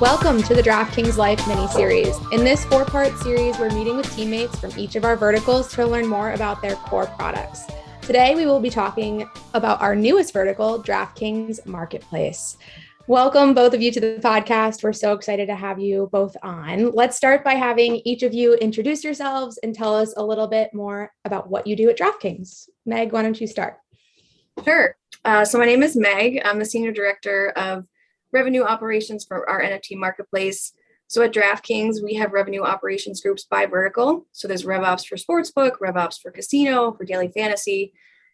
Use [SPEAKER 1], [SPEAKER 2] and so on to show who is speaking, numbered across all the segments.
[SPEAKER 1] Welcome to the Draftkings Life mini-series. In this 4-part series, we're meeting with teammates from each of our verticals to learn more about their core products. Today, we will be talking about our newest vertical, Draftkings Marketplace. Welcome, both of you, to the podcast. We're so excited to have you both on. Let's start by having each of you introduce yourselves and tell us a little bit more about what you do at Draftkings. Meg, why don't you start?
[SPEAKER 2] Sure. So my name is Meg. I'm the Senior Director of Revenue Operations for our NFT Marketplace. So at Draftkings, we have revenue operations groups by vertical. So there's RevOps for Sportsbook, RevOps for Casino, for Daily Fantasy,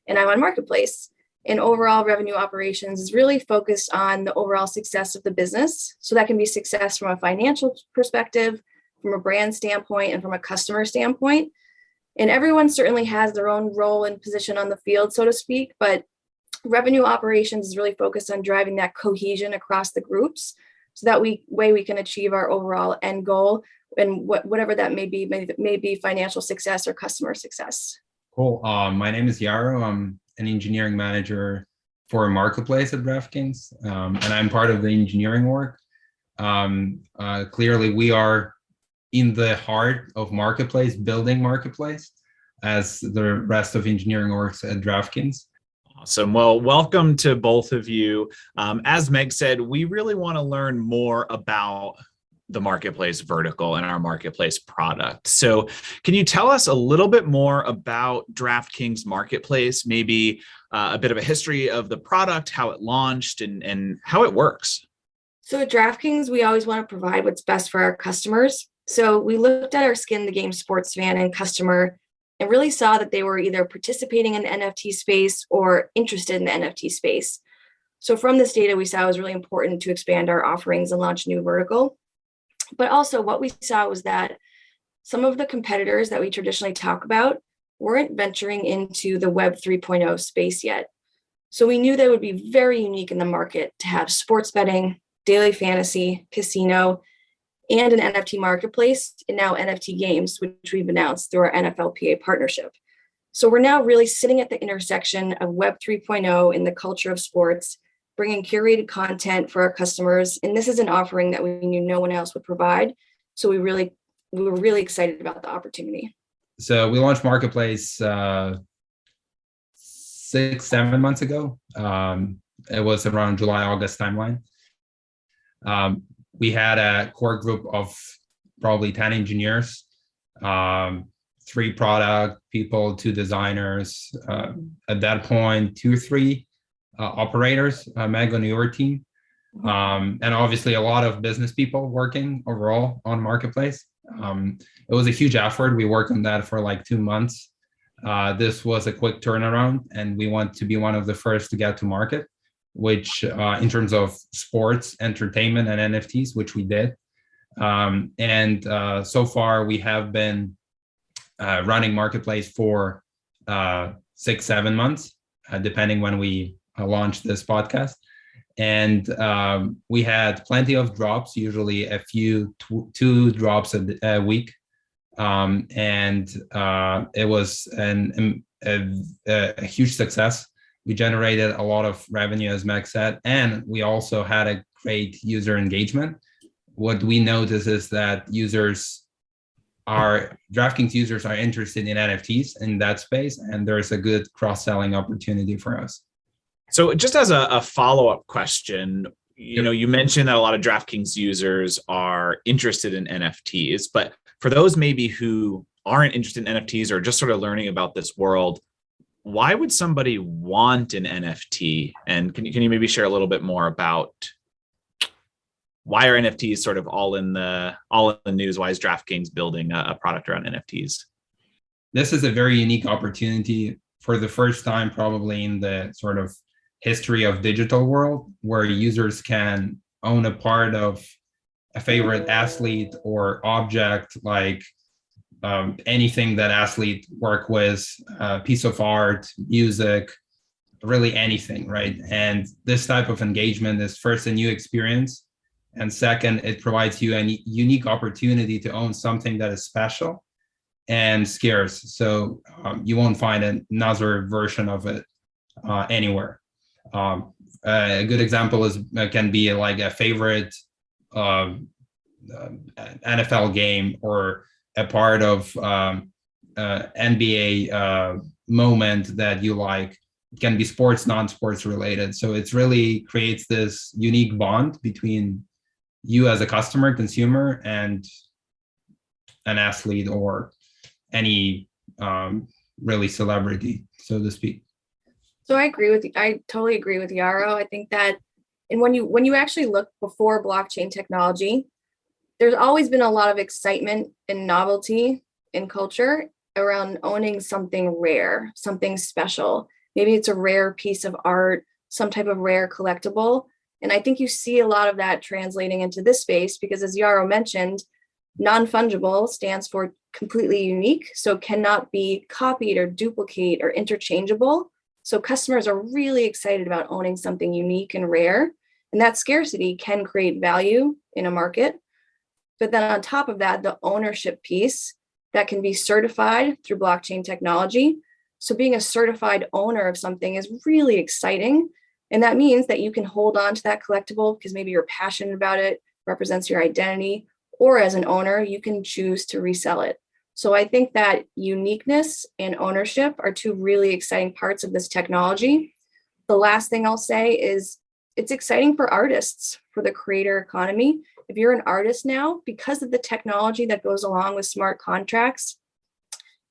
[SPEAKER 2] and I'm on Marketplace. And overall revenue operations is really focused on the overall success of the business. So that can be success from a financial perspective, from a brand standpoint, and from a customer standpoint. And everyone certainly has their own role and position on the field, so to speak, but revenue operations is really focused on driving that cohesion across the groups so that way we can achieve our overall end goal and whatever that may be financial success or customer success.
[SPEAKER 3] Cool. My name is Yaro. I'm an engineering manager for Marketplace at Draftkings, and I'm part of the engineering work. Clearly, we are in the heart of Marketplace, building Marketplace, as the rest of engineering works at Draftkings.
[SPEAKER 4] Awesome. Well, welcome to both of you. As Meg said, we really want to learn more about the Marketplace vertical and our Marketplace product. So can you tell us a little bit more about Draftkings Marketplace, maybe a bit of a history of the product, how it launched, and how it works?
[SPEAKER 2] So at Draftkings, we always want to provide what's best for our customers. So we looked at our skin in the game sports fan and customer and really saw that they were either participating in the NFT space or interested in the NFT space. So from this data, we saw it was really important to expand our offerings and launch a new vertical. But also what we saw was that some of the competitors that we traditionally talk about weren't venturing into the Web 3.0 space yet. So we knew that it would be very unique in the market to have sports betting, daily fantasy, casino, and an NFT marketplace, and now NFT games, which we've announced through our NFLPA partnership. So we're now really sitting at the intersection of Web 3.0 in the culture of sports, bringing curated content for our customers. And this is an offering that we knew no one else would provide. So we were really excited about the opportunity.
[SPEAKER 3] So we launched Marketplace 6-7 months ago. It was around July, August timeline. We had a core group of probably 10 engineers, 3 product people, 2 designers, at that point, 2-3 operators, Meg on your team, and obviously a lot of business people working overall on Marketplace. It was a huge effort. We worked on that for like 2 months. This was a quick turnaround, and we want to be one of the first to get to market, which in terms of sports, entertainment, and NFTs, which we did. So far, we have been running Marketplace for 6-7 months, depending when we launched this podcast. And we had plenty of drops, usually a few, 2 drops a week. It was a huge success. We generated a lot of revenue, as Meg said, and we also had a great user engagement. What we notice is that Draftkings users are interested in NFTs in that space, and there's a good cross-selling opportunity for us.
[SPEAKER 4] So just as a follow-up question, you mentioned that a lot of Draftkings users are interested in NFTs, but for those maybe who aren't interested in NFTs or just sort of learning about this world, why would somebody want an NFT? And can you maybe share a little bit more about why are NFTs sort of all in the news? Why is Draftkings building a product around NFTs?
[SPEAKER 3] This is a very unique opportunity for the first time, probably in the sort of history of digital world, where users can own a part of a favorite athlete or object, like anything that athlete work with, piece of art, music, really anything, right? And this type of engagement is first a new experience, and second, it provides you a unique opportunity to own something that is special and scarce. So you won't find another version of it anywhere. A good example can be like a favorite NFL game or a part of NBA moment that you like. It can be sports, non-sports related. So it's really creates this unique bond between you as a customer, consumer, and an athlete or any really celebrity, so to speak.
[SPEAKER 2] So I totally agree with Yaro. I think that, and when you actually look before blockchain technology, there's always been a lot of excitement and novelty in culture around owning something rare, something special. Maybe it's a rare piece of art, some type of rare collectible. And I think you see a lot of that translating into this space because, as Yaro mentioned, non-fungible stands for completely unique, so cannot be copied or duplicate or interchangeable. So customers are really excited about owning something unique and rare. And that scarcity can create value in a market. But then on top of that, the ownership piece that can be certified through blockchain technology. So being a certified owner of something is really exciting. And that means that you can hold on to that collectible because maybe you're passionate about it, represents your identity, or as an owner, you can choose to resell it. So I think that uniqueness and ownership are two really exciting parts of this technology. The last thing I'll say is it's exciting for artists, for the creator economy. If you're an artist now, because of the technology that goes along with smart contracts,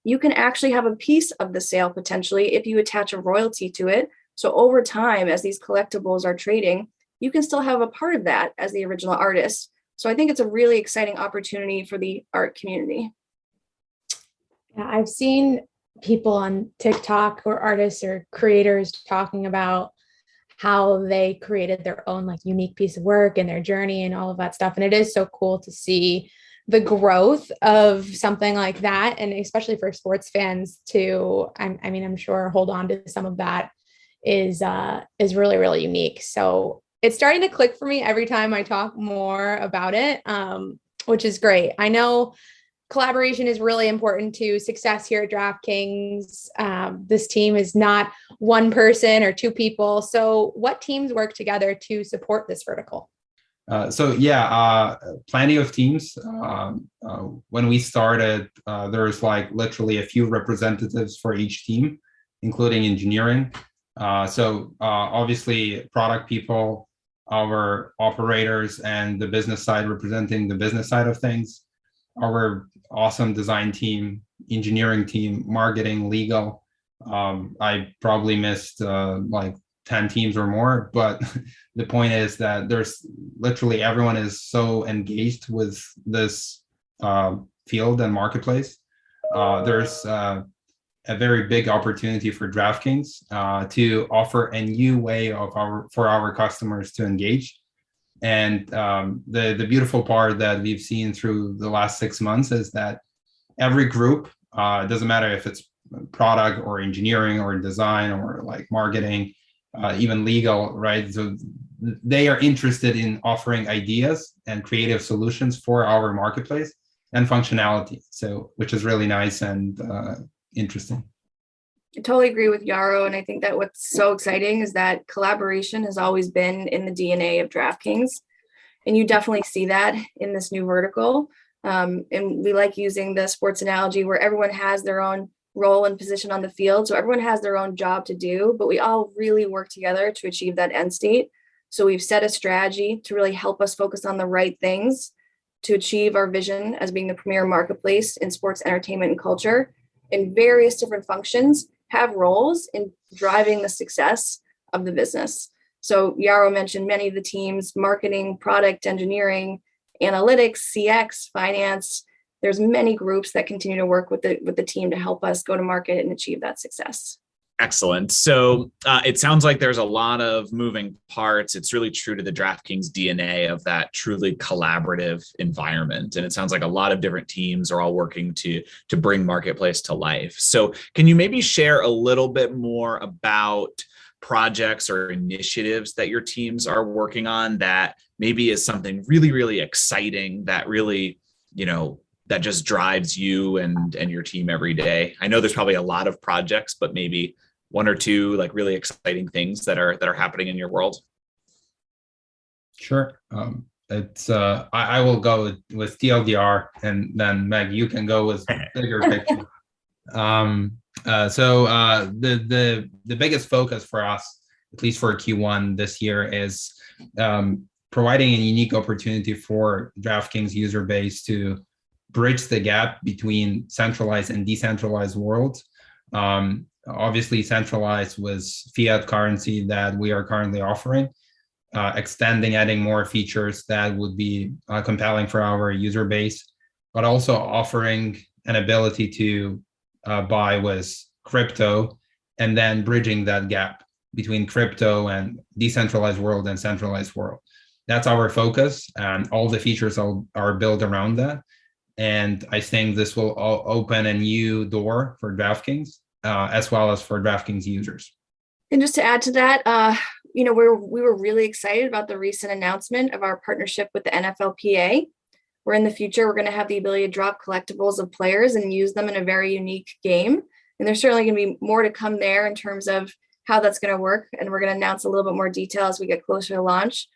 [SPEAKER 2] you can actually have a piece of the sale potentially if you attach a royalty to it. So over time, as these collectibles are trading, you can still have a part of that as the original artist. So I think it's a really exciting opportunity for the art community.
[SPEAKER 1] Yeah, I've seen people on TikTok or artists or creators talking about how they created their own like unique piece of work and their journey and all of that stuff. And it is so cool to see the growth of something like that. And especially for sports fans to, I mean, I'm sure hold on to some of that is really, really unique. So it's starting to click for me every time I talk more about it, which is great. I know collaboration is really important to success here at DraftKings. This team is not one person or two people. So what teams work together to support this vertical?
[SPEAKER 3] Plenty of teams. When we started, there's like literally a few representatives for each team, including engineering. Obviously product people, our operators, and the business side representing the business side of things, our awesome design team, engineering team, marketing, legal. I probably missed like 10 teams or more, but the point is that there's literally everyone is so engaged with this field and marketplace. There's a very big opportunity for DraftKings to offer a new way for our customers to engage. And the beautiful part that we've seen through the last 6 months is that every group, it doesn't matter if it's product or engineering or design or like marketing, even legal, right? So they are interested in offering ideas and creative solutions for our marketplace and functionality. So, which is really nice and interesting.
[SPEAKER 2] I totally agree with Yaro. And I think that what's so exciting is that collaboration has always been in the DNA of DraftKings. And you definitely see that in this new vertical. And we like using the sports analogy where everyone has their own role and position on the field. So everyone has their own job to do, but we all really work together to achieve that end state. So we've set a strategy to really help us focus on the right things to achieve our vision as being the premier marketplace in sports, entertainment, and culture. And various different functions have roles in driving the success of the business. So Yaro mentioned many of the teams: marketing, product, engineering, analytics, CX, finance. There's many groups that continue to work with the team to help us go to market and achieve that success.
[SPEAKER 4] Excellent. So it sounds like there's a lot of moving parts. It's really true to the DraftKings DNA of that truly collaborative environment. And it sounds like a lot of different teams are all working to bring Marketplace to life. So can you maybe share a little bit more about projects or initiatives that your teams are working on that maybe is something really, really exciting that really, that just drives you and your team every day? I know there's probably a lot of projects, but maybe one or two like really exciting things that are happening in your world.
[SPEAKER 3] Sure. it's I will go with TLDR, and then Meg, you can go with bigger picture. The biggest focus for us, at least for Q1 this year, is providing a unique opportunity for DraftKings user base to bridge the gap between centralized and decentralized worlds. Obviously, centralized was fiat currency that we are currently offering, extending, adding more features that would be compelling for our user base, but also offering an ability to buy with crypto, and then bridging that gap between crypto and decentralized world and centralized world. That's our focus, and all the features are built around that. And I think this will open a new door for DraftKings, as well as for DraftKings users.
[SPEAKER 2] And just to add to that, we were really excited about the recent announcement of our partnership with the NFLPA, where in the future, we're going to have the ability to drop collectibles of players and use them in a very unique game. And there's certainly going to be more to come there in terms of how that's going to work. And we're going to announce a little bit more detail as we get closer to launch.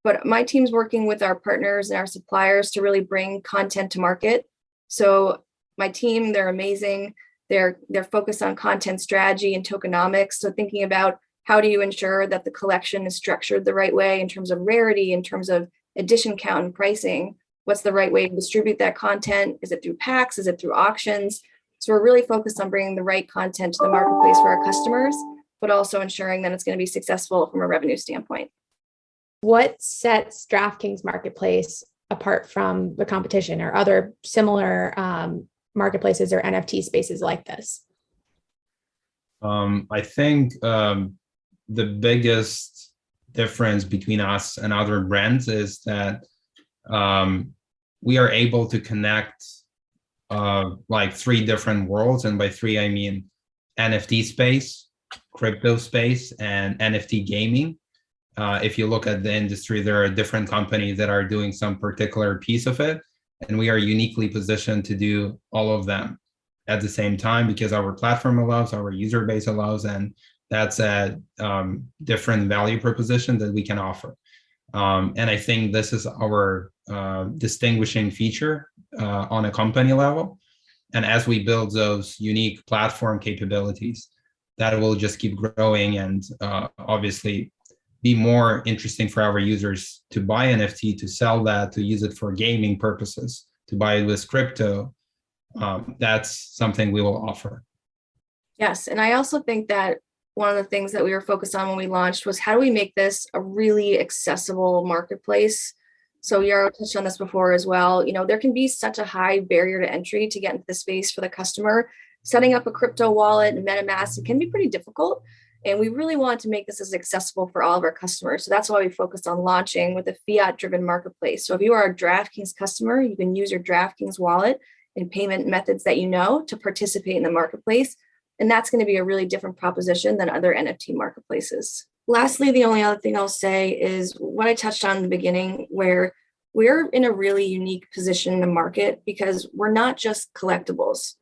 [SPEAKER 2] But my team's working with our partners and our suppliers to really bring content to market. So my team, they're amazing. They're focused on content strategy and tokenomics. So thinking about how do you ensure that the collection is structured the right way in terms of rarity, in terms of edition count and pricing. What's the right way to distribute that content? Is it through packs? Is it through auctions? So we're really focused on bringing the right content to the marketplace for our customers, but also ensuring that it's going to be successful from a revenue standpoint.
[SPEAKER 1] What sets DraftKings Marketplace apart from the competition or other similar marketplaces or NFT spaces like this?
[SPEAKER 3] I think the biggest difference between us and other brands is that we are able to connect like 3 different worlds. And by 3, I mean NFT space, crypto space, and NFT gaming. If you look at the industry, there are different companies that are doing some particular piece of it. And we are uniquely positioned to do all of them at the same time because our platform allows, our user base allows, and that's a different value proposition that we can offer. And I think this is our distinguishing feature on a company level. And as we build those unique platform capabilities, that will just keep growing and obviously be more interesting for our users to buy NFT, to sell that, to use it for gaming purposes, to buy it with crypto. That's something we will offer.
[SPEAKER 2] Yes, and I also think that one of the things that we were focused on when we launched was how do we make this a really accessible marketplace? So Yaro touched on this before as well. There can be such a high barrier to entry to get into the space for the customer. Setting up a crypto wallet and MetaMask, it can be pretty difficult. And we really want to make this as accessible for all of our customers. So that's why we focused on launching with a fiat-driven marketplace. So if you are a DraftKings customer, you can use your DraftKings wallet and payment methods that you know to participate in the marketplace. And that's going to be a really different proposition than other NFT marketplaces. Lastly, the only other thing I'll say is what I touched on in the beginning, where we're in a really unique position in the market because we're not just collectibles.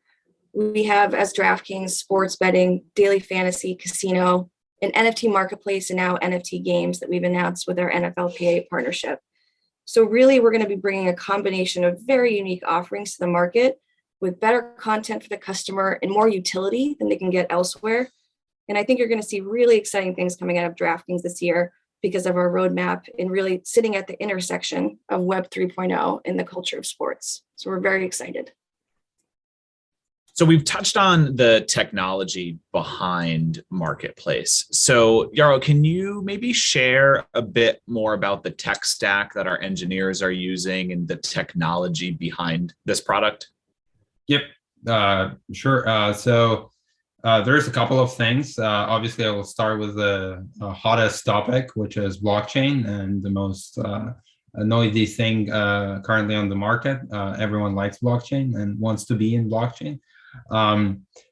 [SPEAKER 2] We have, as DraftKings, sports betting, daily fantasy, casino, an NFT marketplace, and now NFT games that we've announced with our NFLPA partnership. So really, we're going to be bringing a combination of very unique offerings to the market with better content for the customer and more utility than they can get elsewhere. And I think you're going to see really exciting things coming out of DraftKings this year because of our roadmap and really sitting at the intersection of Web 3.0 and the culture of sports. So we're very excited.
[SPEAKER 4] So we've touched on the technology behind Marketplace. So Yaro, can you maybe share a bit more about the tech stack that our engineers are using and the technology behind this product?
[SPEAKER 3] Yep, sure. So there's a couple of things. Obviously, I will start with the hottest topic, which is blockchain and the most noisy thing currently on the market. Everyone likes blockchain and wants to be in blockchain.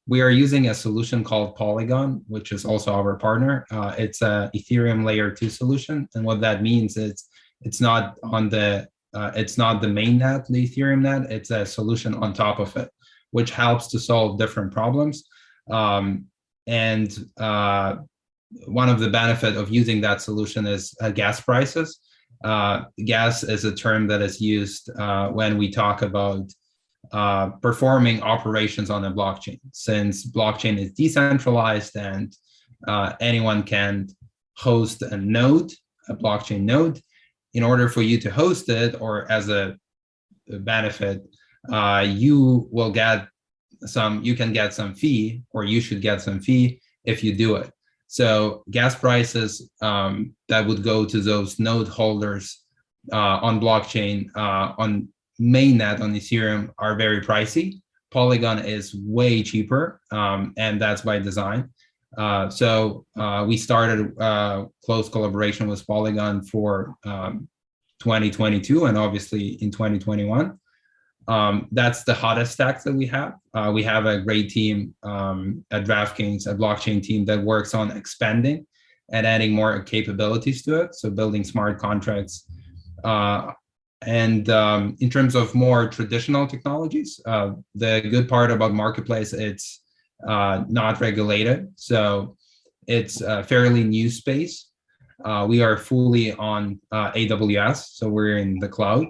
[SPEAKER 3] We are using a solution called Polygon, which is also our partner. It's a Ethereum layer 2 solution. And what that means is it's not the mainnet, the Ethereum net, it's a solution on top of it, which helps to solve different problems. And one of the benefits of using that solution is gas prices. Gas is a term that is used when we talk about performing operations on a blockchain. Since blockchain is decentralized and anyone can host a node, a blockchain node, in order for you to host it, or as a benefit, you can get some fee, or you should get some fee if you do it. So gas prices that would go to those node holders on blockchain, on mainnet, on Ethereum, are very pricey. Polygon is way cheaper, and that's by design. So we started close collaboration with Polygon for 2022 and obviously in 2021. That's the hottest stack that we have. We have a great team at Draftkings, a blockchain team that works on expanding and adding more capabilities to it. So building smart contracts. And in terms of more traditional technologies, the good part about Marketplace, it's not regulated. So it's a fairly new space. We are fully on AWS, so we're in the cloud.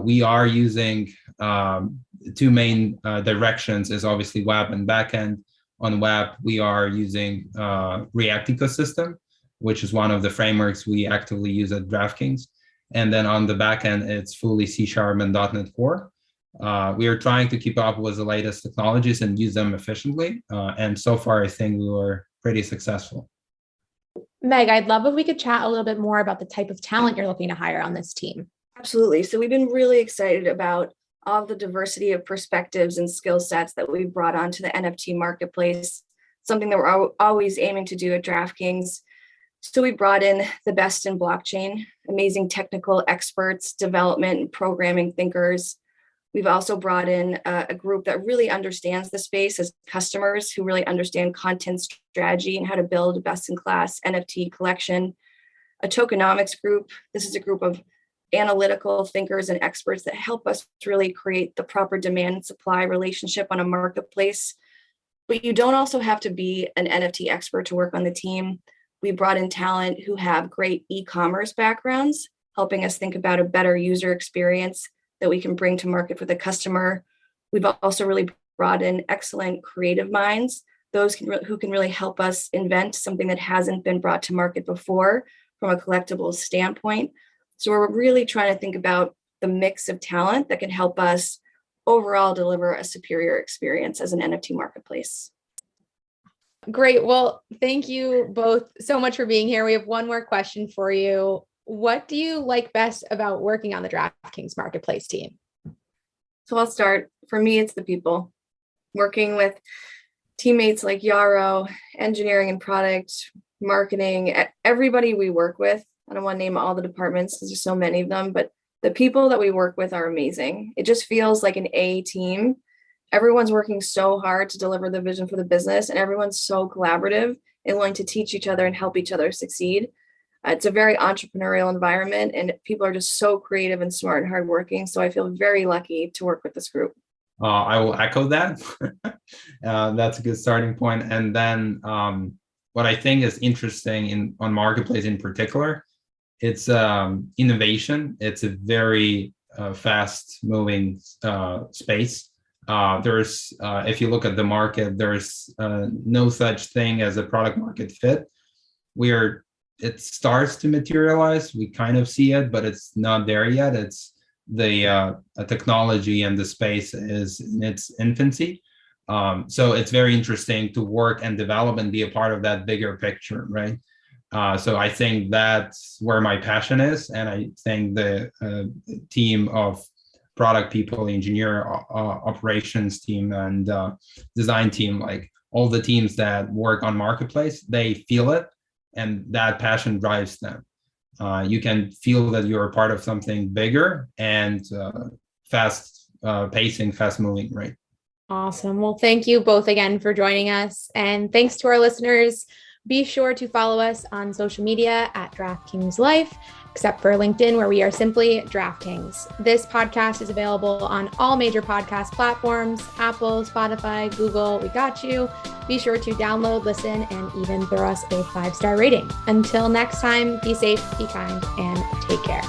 [SPEAKER 3] We are using two main directions, is obviously web and backend. On web, we are using React ecosystem, which is one of the frameworks we actively use at Draftkings. And then on the backend, it's fully C# and .NET Core. We are trying to keep up with the latest technologies and use them efficiently. And so far, I think we were pretty successful.
[SPEAKER 1] Meg, I'd love if we could chat a little bit more about the type of talent you're looking to hire on this team.
[SPEAKER 2] Absolutely. So we've been really excited about all the diversity of perspectives and skill sets that we've brought onto the NFT marketplace, something that we're always aiming to do at Draftkings. So we brought in the best in blockchain, amazing technical experts, development and programming thinkers. We've also brought in a group that really understands the space as customers, who really understand content strategy and how to build a best-in-class NFT collection. A tokenomics group. This is a group of analytical thinkers and experts that help us really create the proper demand and supply relationship on a marketplace. But you don't also have to be an NFT expert to work on the team. We brought in talent who have great e-commerce backgrounds, helping us think about a better user experience that we can bring to market for the customer. We've also really brought in excellent creative minds, those who can really help us invent something that hasn't been brought to market before from a collectible standpoint. So we're really trying to think about the mix of talent that can help us overall deliver a superior experience as an NFT marketplace.
[SPEAKER 1] Great. Well, thank you both so much for being here. We have one more question for you. What do you like best about working on the Draftkings Marketplace team?
[SPEAKER 2] So I'll start. For me, it's the people. Working with teammates like Yaro, engineering and product, marketing, everybody we work with. I don't want to name all the departments, there's just so many of them, but the people that we work with are amazing. It just feels like an A team. Everyone's working so hard to deliver the vision for the business, and everyone's so collaborative and willing to teach each other and help each other succeed. It's a very entrepreneurial environment, and people are just so creative and smart and hardworking. So I feel very lucky to work with this group.
[SPEAKER 3] I will echo that. That's a good starting point. And then what I think is interesting on Marketplace in particular, it's innovation. It's a very fast moving space. There's, if you look at the market, there's no such thing as a product market fit. It starts to materialize. We kind of see it, but it's not there yet. It's the technology and the space is in its infancy. So it's very interesting to work and develop and be a part of that bigger picture, right? So I think that's where my passion is. And I think the team of product people, engineer, operations team, and design team, like all the teams that work on Marketplace, they feel it. And that passion drives them. You can feel that you're a part of something bigger and fast pacing, fast moving, right?
[SPEAKER 1] Awesome. Well, thank you both again for joining us. And thanks to our listeners. Be sure to follow us on social media at Draftkings Life, except for LinkedIn, where we are simply Draftkings. This podcast is available on all major podcast platforms, Apple, Spotify, Google, we got you. Be sure to download, listen, and even throw us a 5-star rating. Until next time, be safe, be kind, and take care.